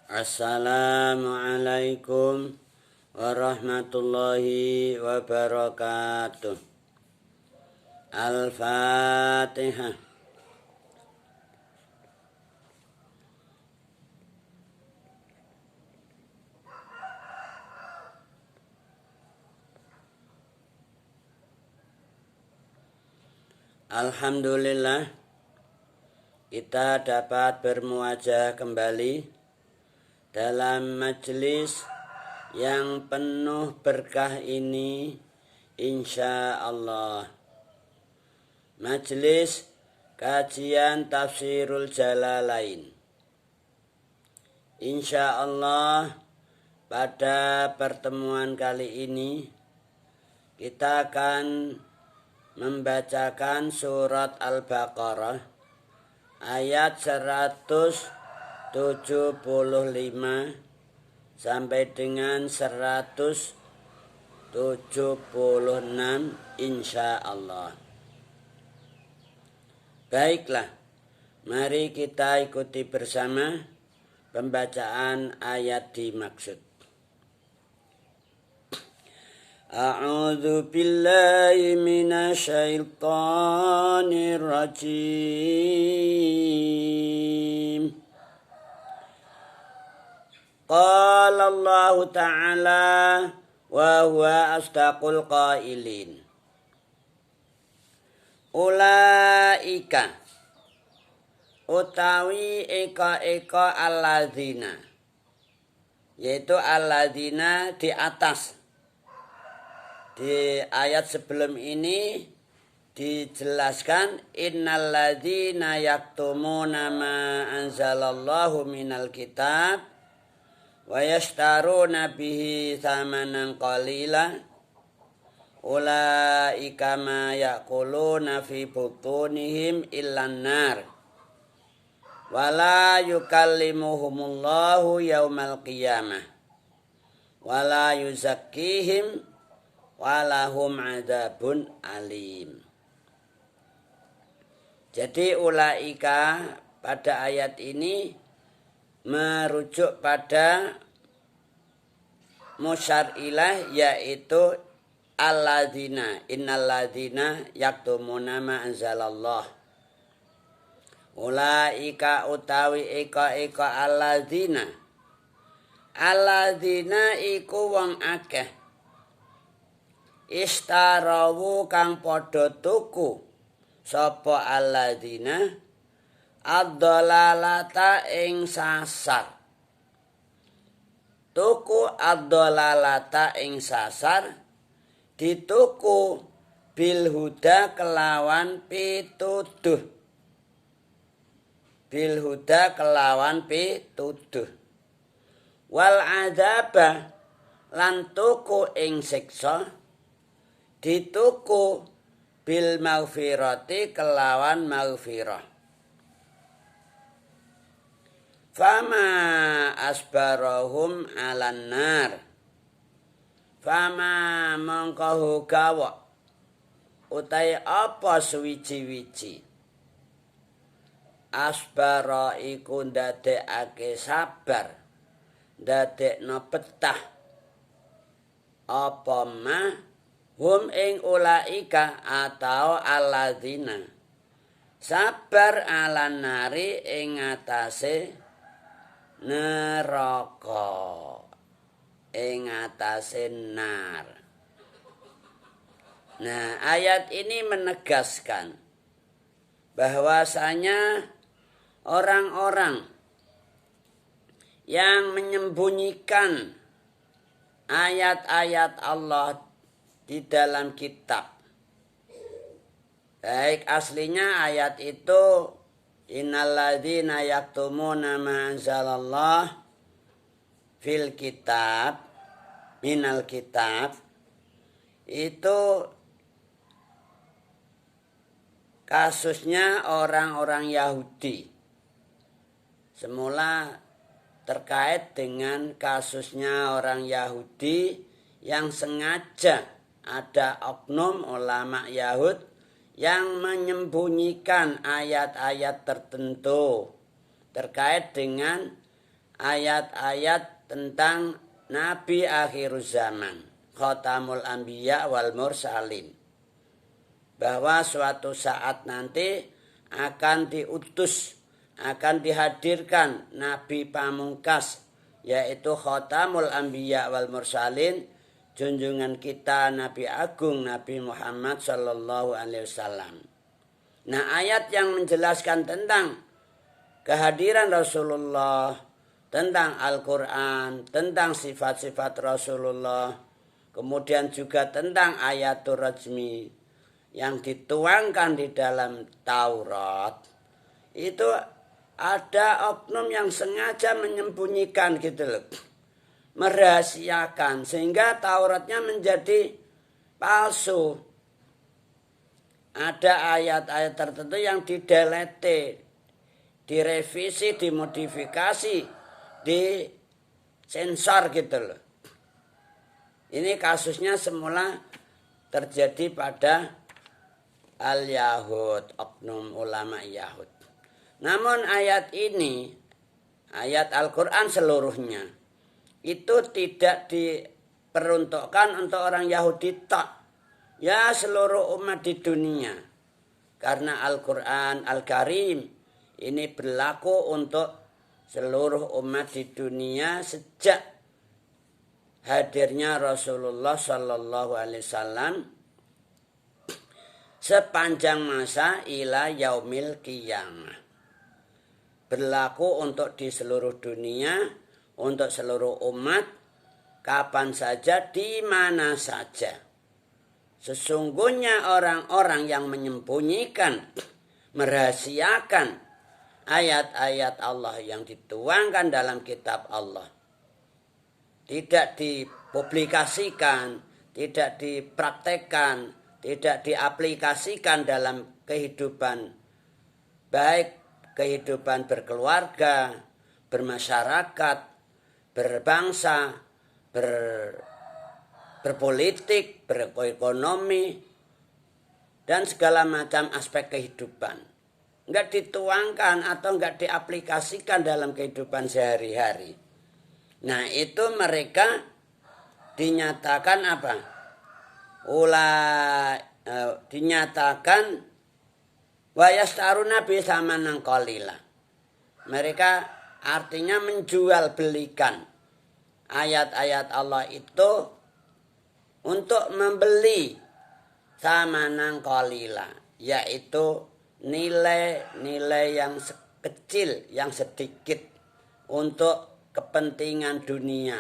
Assalamualaikum warahmatullahi wabarakatuh. Al-Fatihah. Alhamdulillah, kita dapat bermuajah kembali dalam majelis yang penuh berkah ini, insya Allah. Majelis kajian Tafsirul Jalalain. Insya Allah pada pertemuan kali ini kita akan membacakan surat Al-Baqarah ayat 175 sampai dengan 176 insya Allah. Baiklah, mari kita ikuti bersama pembacaan ayat dimaksud. A'udzu billahi minasyaitonir rajim. Qala Allah Ta'ala wa huwa asdaqul qailin. Ulaika utawi eka alladzina, yaitu alladzina di atas. Di ayat sebelum ini dijelaskan innalladzina yaktumuna ma anzalallahu minal kitab wa yashtaruna bihi thamanan qalila ulaika ma yaquluna fi butunihim illan nar wala yukallimuhumullahu yaumal qiyamah wala yuzakkihim walahum adzabun alim. Jadi ulaika pada ayat ini merujuk pada musyar ilah, yaitu alladzina, innalladzina yaktumuna ma anzalallah. Ulaika utawi eka alladzina. Alladzina iku wong akeh istarawu kang padha tuku sapa alladzina ad-dhalalata ing sasar. Tuku ad-dhalalata ing sasar dituku bil huda kelawan pituduh. Bil huda kelawan pituduh. Wal adzaba lan tuku ing siksa dituku bil maghfirati kelawan maghfirah. Fama asbarahum alan nar. Fama mongko gawa utai apa suwiji-wiji. Asbara iku ndadekake sabar, ndadekno betah apa mah hum ing ulaika atau alladzina sabar ala nari ing atase neraka, ing atase nar. Nah, ayat ini menegaskan bahwasanya orang-orang yang menyembunyikan ayat-ayat Allah di dalam kitab. Baik, aslinya ayat itu innalladzina yaktumuna ma anzalallah fil kitab minal kitab, itu kasusnya orang-orang Yahudi. Semula terkait dengan kasusnya orang Yahudi yang sengaja ada oknum ulama Yahud yang menyembunyikan ayat-ayat tertentu terkait dengan ayat-ayat tentang Nabi akhir zaman, Khatamul Anbiya wal Mursalin. Bahwa suatu saat nanti akan diutus, akan dihadirkan Nabi pamungkas, yaitu Khatamul Anbiya wal Mursalin, junjungan kita Nabi Agung Nabi Muhammad sallallahu alaihi wasallam. Nah, ayat yang menjelaskan tentang kehadiran Rasulullah, tentang Al-Quran, tentang sifat-sifat Rasulullah, kemudian juga tentang ayatul rajmi yang dituangkan di dalam Taurat, itu ada oknum yang sengaja menyembunyikan gitu loh, merahasiakan, sehingga Tauratnya menjadi palsu. Ada ayat-ayat tertentu yang didelete, direvisi, dimodifikasi, disensor gitu loh. Ini kasusnya semula terjadi pada Al-Yahud, oknum ulama Yahud. Namun ayat ini, ayat Al-Quran seluruhnya, itu tidak diperuntukkan untuk orang Yahudi tak. Ya, seluruh umat di dunia. Karena Al-Quran Al-Karim ini berlaku untuk seluruh umat di dunia sejak hadirnya Rasulullah Sallallahu Alaihi Wasallam sepanjang masa ila yaumil qiyamah. Berlaku untuk di seluruh dunia, untuk seluruh umat, kapan saja, di mana saja. Sesungguhnya orang-orang yang menyembunyikan, merahasiakan ayat-ayat Allah yang dituangkan dalam kitab Allah, tidak dipublikasikan, tidak dipraktekkan, tidak diaplikasikan dalam kehidupan, baik kehidupan berkeluarga, bermasyarakat, berbangsa, berpolitik, berekonomi, dan segala macam aspek kehidupan. Enggak dituangkan atau enggak diaplikasikan dalam kehidupan sehari-hari. Nah, itu mereka dinyatakan apa? Dinyatakan wa yastaruna bi samanan qalila. Mereka artinya menjual belikan ayat-ayat Allah itu untuk membeli samanan qalila, yaitu nilai-nilai yang kecil, yang sedikit untuk kepentingan dunia.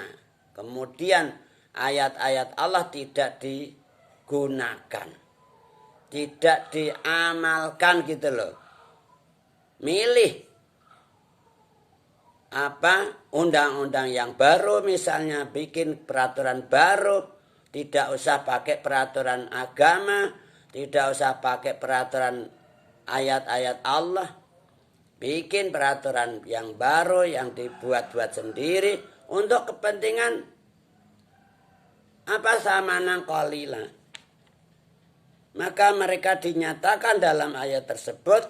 Kemudian ayat-ayat Allah tidak digunakan, tidak diamalkan gitu loh. Milih apa undang-undang yang baru, misalnya bikin peraturan baru, tidak usah pakai peraturan agama, tidak usah pakai peraturan ayat-ayat Allah, bikin peraturan yang baru yang dibuat-buat sendiri untuk kepentingan apa samanan qalila. Maka mereka dinyatakan dalam ayat tersebut,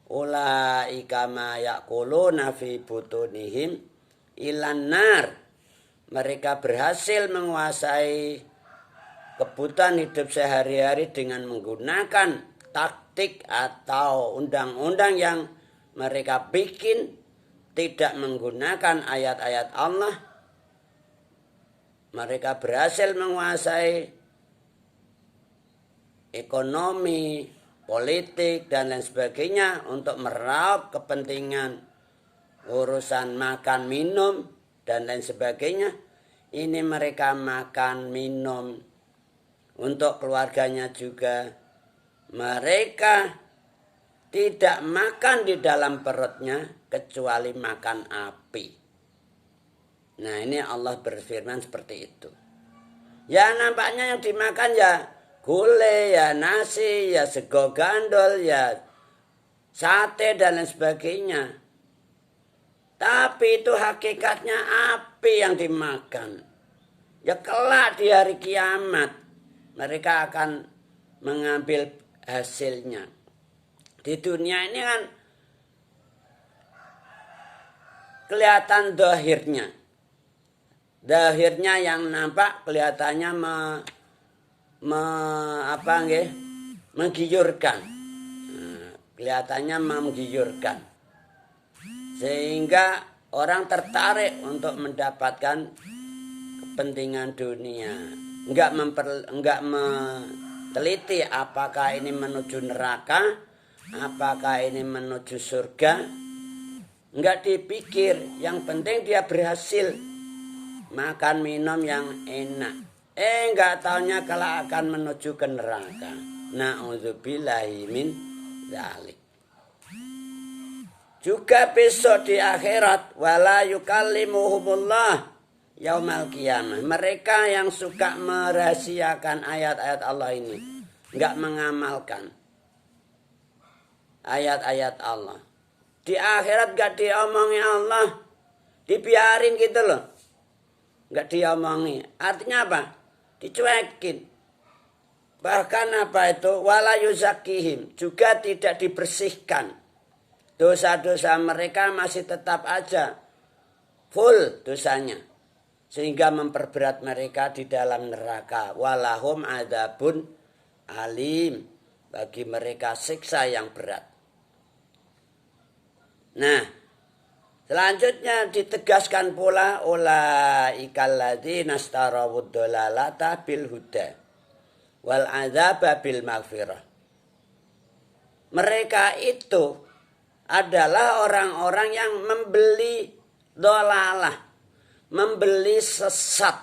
ulaika ma yaquluna fi butunihim ilan nar. Mereka berhasil menguasai kebutuhan hidup sehari-hari dengan menggunakan taktik atau undang-undang yang mereka bikin, tidak menggunakan ayat-ayat Allah. Mereka berhasil menguasai ekonomi, politik, dan lain sebagainya untuk meraup kepentingan urusan makan, minum, dan lain sebagainya. Ini mereka makan, minum untuk keluarganya juga. Mereka tidak makan di dalam perutnya kecuali makan api. Nah, ini Allah berfirman seperti itu. Ya, nampaknya yang dimakan ya gulai, ya nasi, ya sego gandol, ya sate, dan lain sebagainya. Tapi itu hakikatnya api yang dimakan. Ya kelak di hari kiamat mereka akan mengambil hasilnya. Di dunia ini kan kelihatan dohirnya. Dohirnya yang nampak kelihatannya menggiurkan. Kelihatannya menggiurkan. Sehingga orang tertarik untuk mendapatkan kepentingan dunia. Enggak meneliti apakah ini menuju neraka, apakah ini menuju surga. Enggak dipikir, yang penting dia berhasil makan minum yang enak. Enggak taunya kalau akan menuju ke neraka. Na'udzubillahi min dzalik. Juga besok di akhirat wala yukallimuhumullah yaumal qiyamah. Mereka yang suka merahasiakan ayat-ayat Allah ini, enggak mengamalkan ayat-ayat Allah. Di akhirat enggak diomongi Allah, dibiarin gitu loh. Enggak diomongi. Artinya apa? Dicuekin. Bahkan apa itu? Wala yuzakihim, juga tidak dibersihkan. Dosa-dosa mereka masih tetap aja full dosanya. Sehingga memperberat mereka di dalam neraka. Walahum adzabun alim. Bagi mereka siksa yang berat. Nah, selanjutnya ditegaskan pula ulaikal ladzina astarawud dhalalata bil huda wal adzaba bil maghfirah. Mereka itu adalah orang-orang yang membeli dolalah, membeli sesat.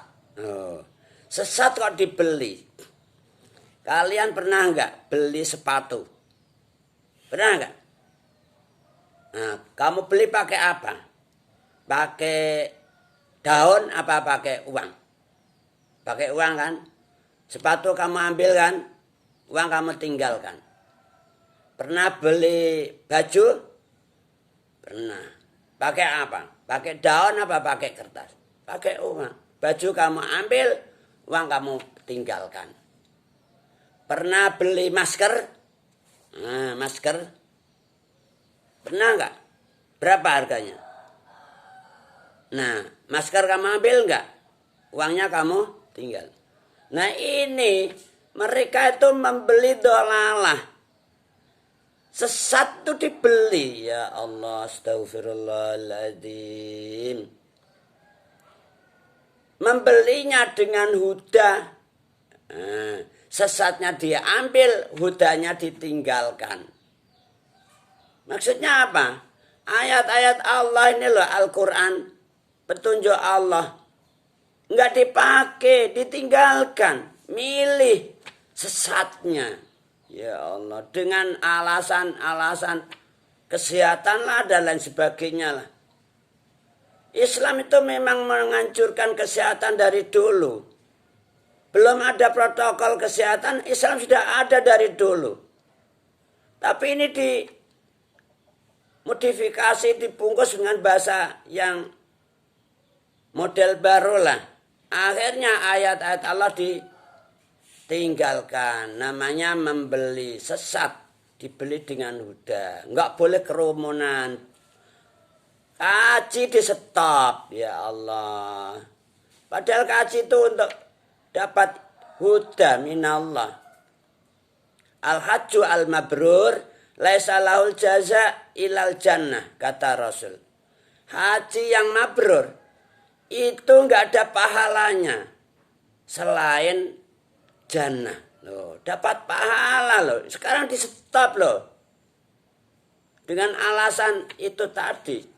Sesat kok dibeli? Kalian pernah enggak beli sepatu? Pernah enggak? Nah, kamu beli pakai apa? Pakai daun apa pakai uang? Pakai uang kan? Sepatu kamu ambil kan? Uang kamu tinggalkan. Pernah beli baju? Pernah. Pakai apa? Pakai daun apa pakai kertas? Pakai uang. Baju kamu ambil, uang kamu tinggalkan. Pernah beli masker? Nah, masker. Pernah enggak? Berapa harganya? Nah, masker kamu ambil enggak? Uangnya kamu tinggal. Nah ini, mereka itu membeli dolalah. Sesat itu dibeli. Ya Allah, astagfirullahaladzim. Membelinya dengan huda. Nah, sesatnya dia ambil, hudanya ditinggalkan. Maksudnya apa? Ayat-ayat Allah ini loh, Al-Quran. Petunjuk Allah. Enggak dipakai, ditinggalkan. Milih sesatnya. Ya Allah, dengan alasan-alasan kesehatan lah dan lain sebagainya lah. Islam itu memang menghancurkan kesehatan dari dulu. Belum ada protokol kesehatan, Islam sudah ada dari dulu. Tapi ini dimodifikasi, dibungkus dengan bahasa yang model baru lah. Akhirnya ayat-ayat Allah tinggalkan, namanya membeli sesat, dibeli dengan huda. Enggak boleh kerumunan. Kaji di stop, ya Allah. Padahal kaji itu untuk dapat huda minallah. Al-hajju al-mabrur laisa lahul jaza ilal jannah, kata Rasul. Haji yang mabrur itu enggak ada pahalanya selain jannah. Loh, dapat pahala loh. Sekarang di stop loh. Dengan alasan itu tadi.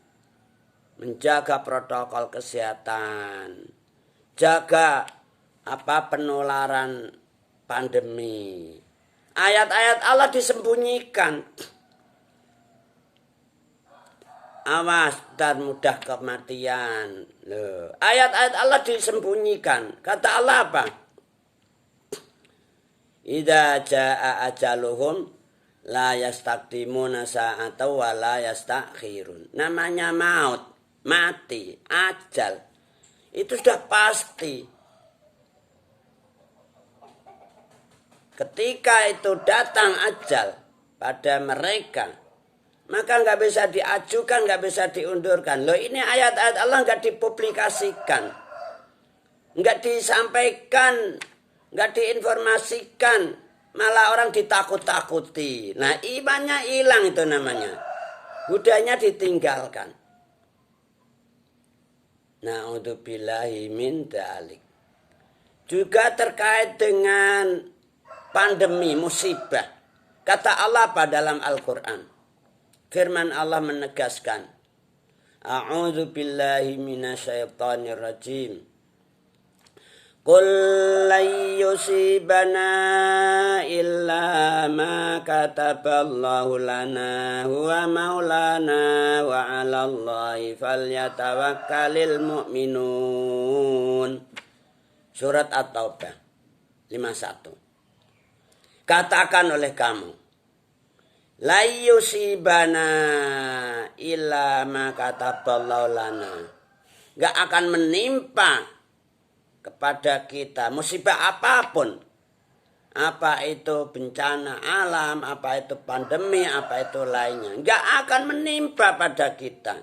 Menjaga protokol kesehatan. Jaga penularan pandemi. Ayat-ayat Allah disembunyikan. Awas dan mudah kematian. Loh, ayat-ayat Allah disembunyikan. Kata Allah apa? Idza jaa ajaluhum la yastaqdimuna sa'atan wa la yastakhirun. Namanya maut, mati, ajal. Itu sudah pasti. Ketika itu datang ajal pada mereka, maka nggak bisa diajukan, nggak bisa diundurkan. Loh, ini ayat-ayat Allah nggak dipublikasikan, nggak disampaikan, nggak diinformasikan, malah orang ditakut-takuti. Nah, imannya hilang, itu namanya budayanya ditinggalkan. Na'udzubillahi min dzalik. Juga terkait dengan pandemi, musibah. Kata Allah pada dalam Al-Quran. Firman Allah menegaskan. A'udzu billahi minasyaitonir rajim. Qul lan yusibana illa ma kataballahu lana huwa maulana wa 'alallahi falyatawakkalul mu'minun. Surat At-Taubah 51. Katakan oleh kamu, la yusibana illa ma kataballahu lana. Enggak akan menimpa kepada kita musibah apapun. Apa itu bencana alam, apa itu pandemi, apa itu lainnya. Enggak akan menimpa pada kita.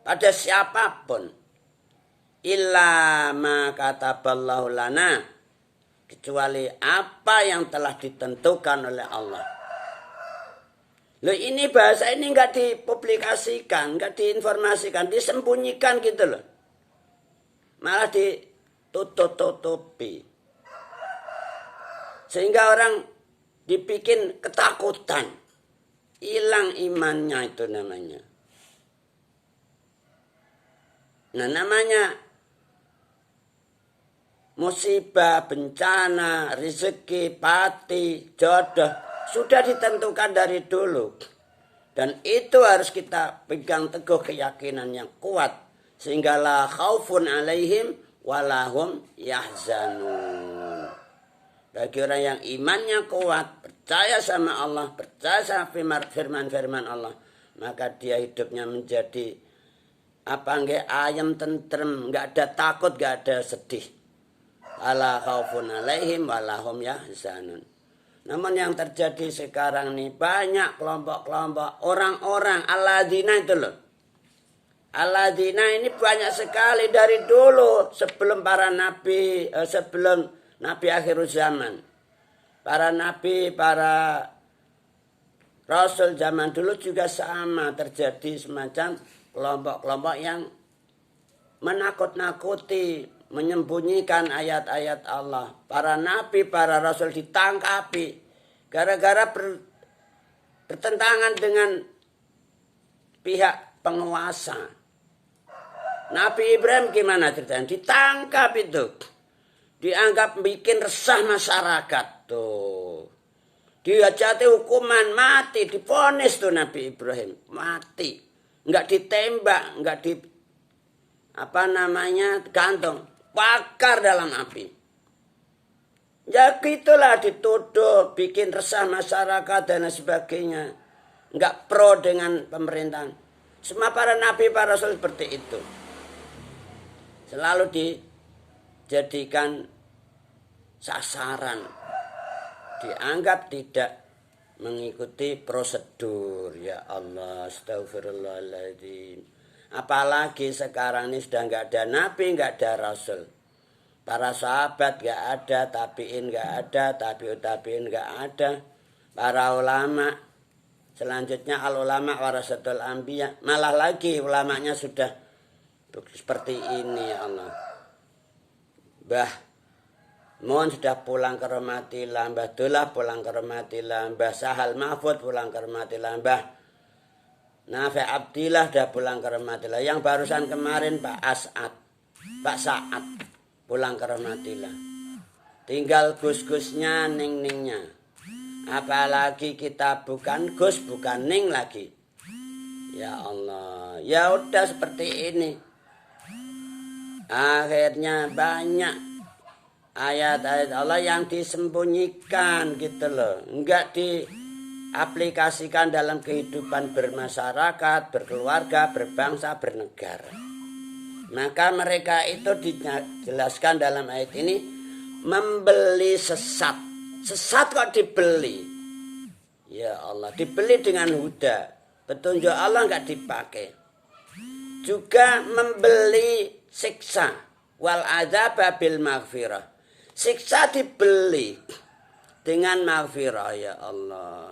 Pada siapapun. Illa ma kataballahu lana. Kecuali apa yang telah ditentukan oleh Allah. Loh, ini bahasa ini enggak dipublikasikan, enggak diinformasikan, disembunyikan gitu loh. Malah ditutup-tutupi. Sehingga orang dibikin ketakutan. Hilang imannya, itu namanya. Nah, namanya musibah, bencana, rezeki, pati, jodoh sudah ditentukan dari dulu. Dan itu harus kita pegang teguh, keyakinan yang kuat. Sehingga la khaufun alaihim walahum yahzanun. Bagi orang yang imannya kuat, percaya sama Allah, percaya sama firman-firman Allah, maka dia hidupnya menjadi ayam tentrem, nggak ada takut, nggak ada sedih. Ala khaufun alaihim walahum yahzanun. Namun yang terjadi sekarang ini banyak kelompok-kelompok orang-orang alladzina itu loh. Alladzina ini banyak sekali dari dulu sebelum para nabi, sebelum nabi akhir zaman. Para nabi, para rasul zaman dulu juga sama, terjadi semacam kelompok-kelompok yang menakut-nakuti, menyembunyikan ayat-ayat Allah. Para nabi, para rasul ditangkapi gara-gara bertentangan dengan pihak penguasa. Nabi Ibrahim gimana ceritanya? Ditangkap itu. Dianggap bikin resah masyarakat tuh. Dia jatuh hukuman mati, divonis tuh Nabi Ibrahim, mati. Enggak ditembak, enggak gantung, bakar dalam api. Ya gitulah, dituduh, bikin resah masyarakat dan sebagainya. Enggak pro dengan pemerintahan. Semua para nabi, para rasul seperti itu. Selalu dijadikan sasaran. Dianggap tidak mengikuti prosedur. Ya Allah, astagfirullahaladzim. Apalagi sekarang ini sudah nggak ada nabi, nggak ada rasul. Para sahabat nggak ada, tabiin nggak ada, tabiin nggak ada. Para ulama, selanjutnya al ulama warasatul anbiya. Malah lagi ulamanya sudah seperti ini, ya Allah. Mbah Mun sudah pulang ke Rahmatillah, Mbah Dullah pulang ke Rahmatillah, Mbah Sahal Mahfud pulang ke Rahmatillah, Mbah Nafi Abdillah sudah pulang ke Rahmatillah. Yang barusan kemarin Pak Sa'ad pulang ke Rahmatillah. Tinggal gus-gusnya, ning-ningnya. Apalagi kita bukan gus, bukan ning lagi. Ya Allah, ya udah seperti ini. Akhirnya banyak ayat-ayat Allah yang disembunyikan gitu loh. Enggak diaplikasikan dalam kehidupan bermasyarakat, berkeluarga, berbangsa, bernegara. Maka mereka itu dijelaskan dalam ayat ini membeli sesat. Sesat kok dibeli? Ya Allah, dibeli dengan huda. petunjuk Allah nggak dipakai. Juga membeli siksa wal adzaba bil maghfirah. Siksa dibeli dengan maghfirah, ya Allah.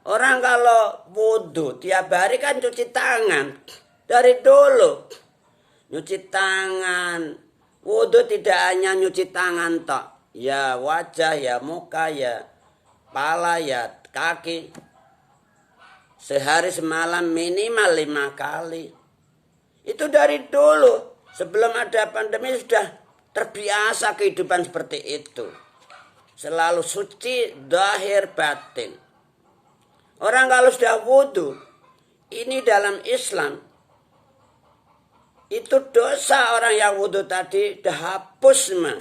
Orang kalau wudhu tiap hari kan cuci tangan. Dari dulu nyuci tangan. Wudhu tidak hanya nyuci tangan tok. Ya wajah, ya muka, ya kepala, ya kaki. Sehari semalam minimal 5 kali. Itu dari dulu. Sebelum ada pandemi sudah terbiasa kehidupan seperti itu. Selalu suci, zahir, batin. Orang kalau sudah wudhu, ini dalam Islam, itu dosa orang yang wudhu tadi dihapus semua.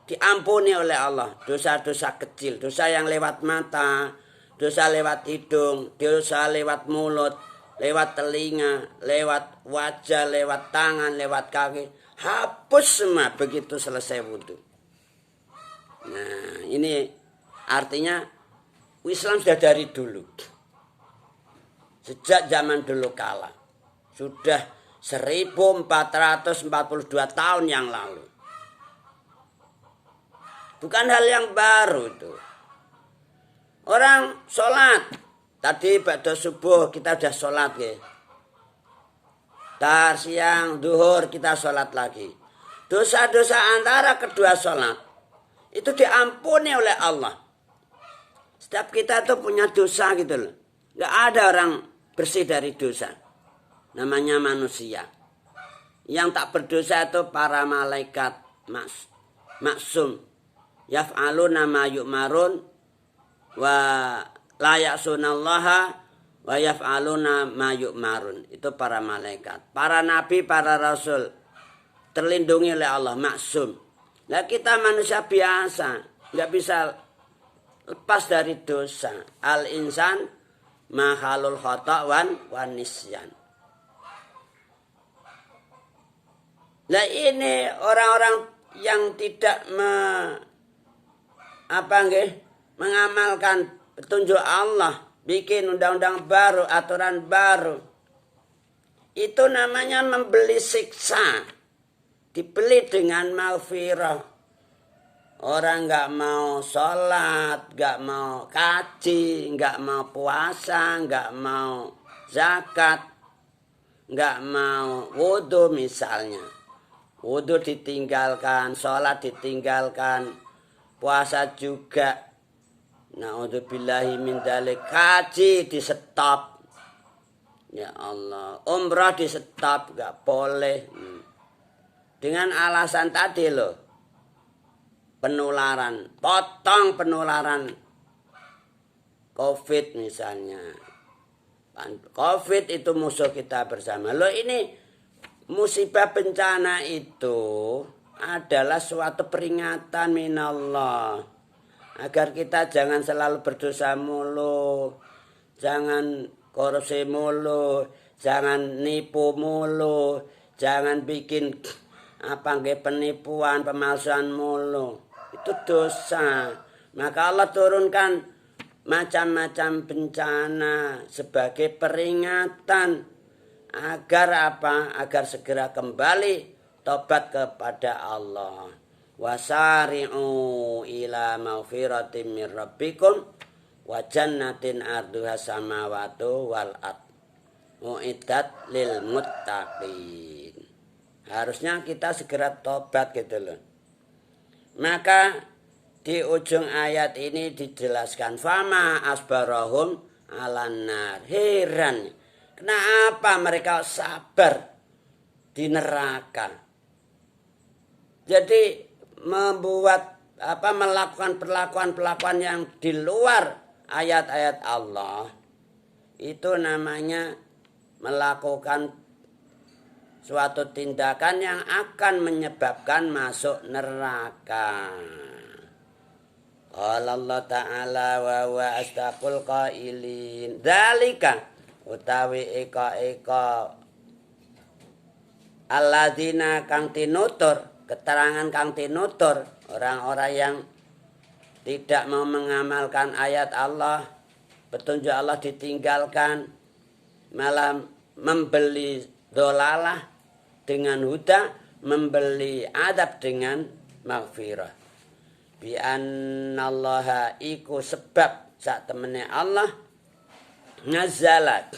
Diampuni oleh Allah. Dosa-dosa kecil, dosa yang lewat mata, dosa lewat hidung, dosa lewat mulut, lewat telinga, lewat wajah, lewat tangan, lewat kaki. Hapus semua begitu selesai wudhu. Nah, ini artinya Islam sudah dari dulu. Sejak zaman dulu kala. Sudah 1442 tahun yang lalu. Bukan hal yang baru itu. Orang sholat. Tadi pada subuh kita sudah sholat ya. Tar siang, duhur kita sholat lagi. Dosa-dosa antara kedua sholat. Itu diampuni oleh Allah. Setiap kita tuh punya dosa gitu loh. Gak ada orang bersih dari dosa. Namanya manusia. Yang tak berdosa itu para malaikat maksum. Yaf'aluna ma yu'marun wa la ya'sunallaha wa yaf'aluna ma yu'marun. Itu para malaikat. Para nabi, para rasul terlindungi oleh Allah, maksum. Nah kita manusia biasa, gak bisa lepas dari dosa. Al-insan mahalul khata' wan nisyan. Nah ini orang-orang yang tidak mengamalkan petunjuk Allah, bikin undang-undang baru, aturan baru. Itu namanya membeli siksa. Dibeli dengan maghfirah. Orang nggak mau sholat, nggak mau kaji, nggak mau puasa, nggak mau zakat, nggak mau wudhu misalnya. Wudhu ditinggalkan, sholat ditinggalkan, puasa juga. Na'udzubillahi min dzalik, kaji di stop. Ya Allah, umrah di stop, nggak boleh. Dengan alasan tadi loh. Penularan, potong penularan COVID misalnya. COVID itu musuh kita bersama. Loh ini musibah bencana itu adalah suatu peringatan minallah. Agar kita jangan selalu berdosa mulu. Jangan korupsi mulu. Jangan nipu mulu. Jangan bikin penipuan, pemalsuan mulu. Itu dosa. Maka Allah turunkan macam-macam bencana sebagai peringatan agar agar segera kembali tobat kepada Allah. Wasari'u ila maghfiratin min rabbikum wa jannatin arduha samawati wal ard uiddat lil muttaqin. Harusnya kita segera tobat gitu loh. Maka di ujung ayat ini dijelaskan fama asbarahum alannar. Heran, kenapa mereka sabar di neraka? Jadi melakukan perlakuan yang di luar ayat-ayat Allah itu namanya melakukan suatu tindakan yang akan menyebabkan masuk neraka. Qala Allah Ta'ala wa huwa astaqul qailin. Dzalika utawi eka alladzina kang tinutur, keterangan kang tinutur, orang-orang yang tidak mau mengamalkan ayat Allah, petunjuk Allah ditinggalkan, malah membeli dolalah dengan huda, membeli adab dengan maghfirah. Bi annallaha iku sebab sak temene Allah nazalat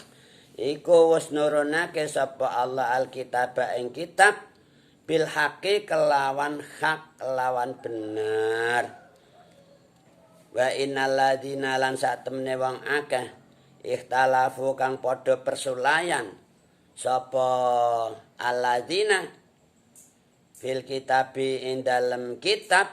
iku wis nurunake sapa Allah alkitab ing kitab bil haqi kelawan hak kelawan bener. Wa innal ladzina lan sak temene wong akeh ikhtalafu kang padha persulayan sapa alladzina fil kitabi ing dalem kitab,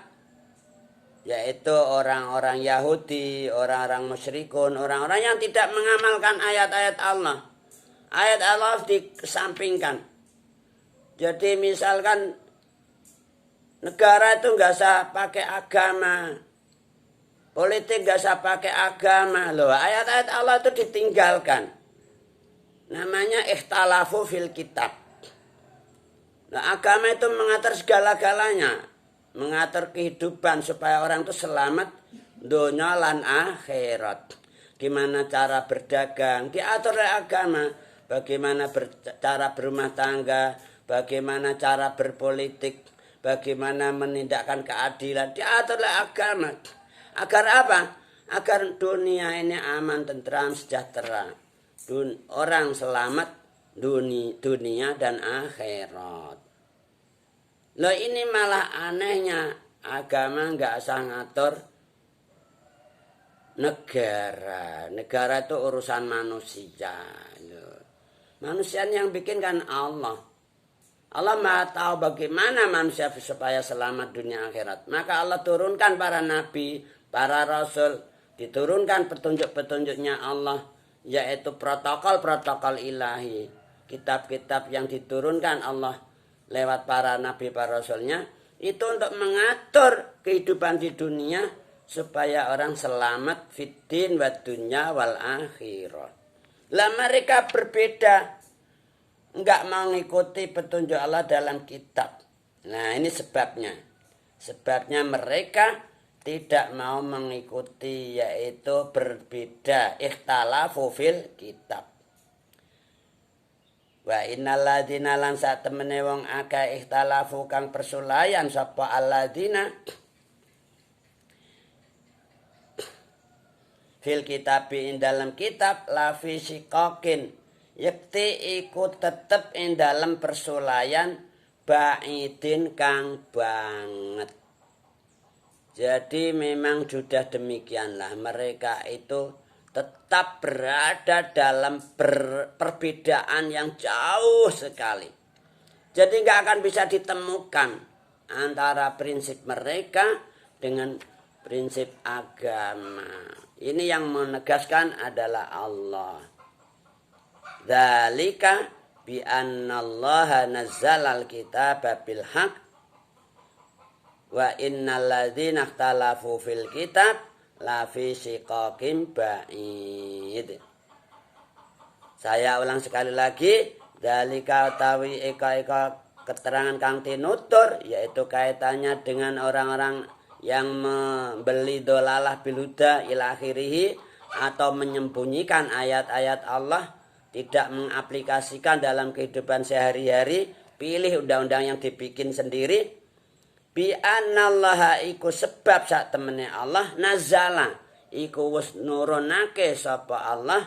yaitu orang-orang Yahudi, orang-orang musyrikun, orang-orang yang tidak mengamalkan ayat-ayat Allah. Ayat Allah dikesampingkan. Jadi misalkan negara itu nggak usah pakai agama, politik nggak usah pakai agama, loh. Ayat-ayat Allah itu ditinggalkan. Namanya ikhtalafu fil kitab. Nah, agama itu mengatur segala-galanya, mengatur kehidupan supaya orang itu selamat dunia lan akhirat. Gimana cara berdagang diatur oleh agama, bagaimana cara berumah tangga, bagaimana cara berpolitik, bagaimana menindakkan keadilan diatur oleh agama. Agar apa? Agar dunia ini aman, tentram, sejahtera. Orang selamat dunia dan akhirat. Loh, ini malah anehnya agama nggak usah ngatur negara. Negara itu urusan manusia. Loh. Manusia yang bikin kan Allah. Allah maha tahu bagaimana manusia supaya selamat dunia akhirat. Maka Allah turunkan para nabi, para rasul, diturunkan petunjuk-petunjuknya Allah, yaitu protokol-protokol ilahi, kitab-kitab yang diturunkan Allah lewat para nabi, para rasulnya, itu untuk mengatur kehidupan di dunia supaya orang selamat fiddin wa dunya wal akhirah. Lah mereka berbeda, enggak mengikuti petunjuk Allah dalam kitab. Nah, ini sebabnya. Sebabnya mereka tidak mau mengikuti, yaitu berbeda, ikhtalafu fil kitab. Wa innal ladzina lan sak temene wong akeh ikhtalafu kang persulayan sapa alladzina fil kitab ing dalam kitab lafi siqaqin, yakti iku tetep ing dalam persulayan ba'idin kang banget. Jadi memang sudah demikianlah, mereka itu tetap berada dalam perbedaan yang jauh sekali. Jadi nggak akan bisa ditemukan antara prinsip mereka dengan prinsip agama. Ini yang menegaskan adalah Allah. Dzalika bi annallaha nazzalal kitaba bil haqq wa innal ladzina ikhtalafu fil kitab la fi shiqaqin ba'id. Saya ulang sekali lagi, dzalika utawi eka keterangan kang tinutur, yaitu kaitannya dengan orang-orang yang membeli dolalah biluda ila akhirih, atau menyembunyikan ayat-ayat Allah, tidak mengaplikasikan dalam kehidupan sehari-hari, pilih undang-undang yang dibikin sendiri. Bi anallaha iku sebab sak temene Allah nazala iku wis nurunake sapa Allah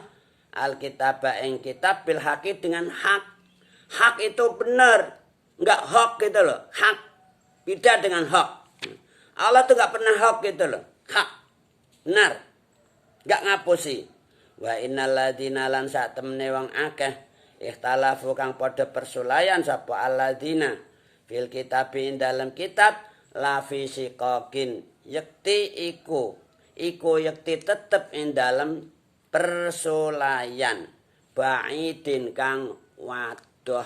alkitab ing kitab bil haqi dengan hak. Hak itu benar, enggak hok gitu loh. Hak beda dengan hok. Allah tuh enggak pernah hok gitu loh. Hak benar, enggak ngapusi. Wa innal ladzina lan sak temene wong akeh ikhtalafu kang padha persulayan sapa alladzina fil kitabi dalam kitab la fi siqaqin, yakti iku yakti tetep ing dalam persulayan ba'idin kang wadoh.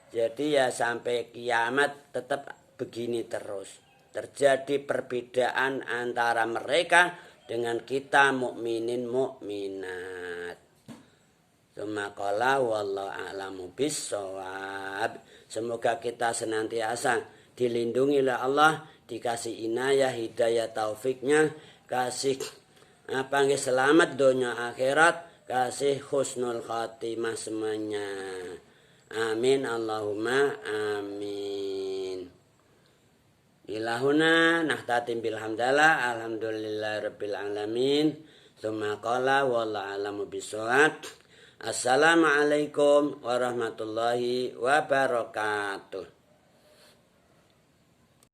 Jadi ya sampai kiamat tetap begini terus. Terjadi perbedaan antara mereka dengan kita mukminin mukminat. Tsumma wallahu a'lamu bissawab. Semoga kita senantiasa dilindungi oleh Allah, dikasih inayah, hidayah, taufiknya, kasih panggih selamat dunia akhirat, kasih husnul khatimah semuanya. Amin Allahumma amin. Ilahuna nahtatim bilhamdalah alhamdulillahirabbil alamin. Tsumma qala wallahu a'lamu bishawab. Assalamualaikum warahmatullahi wabarakatuh.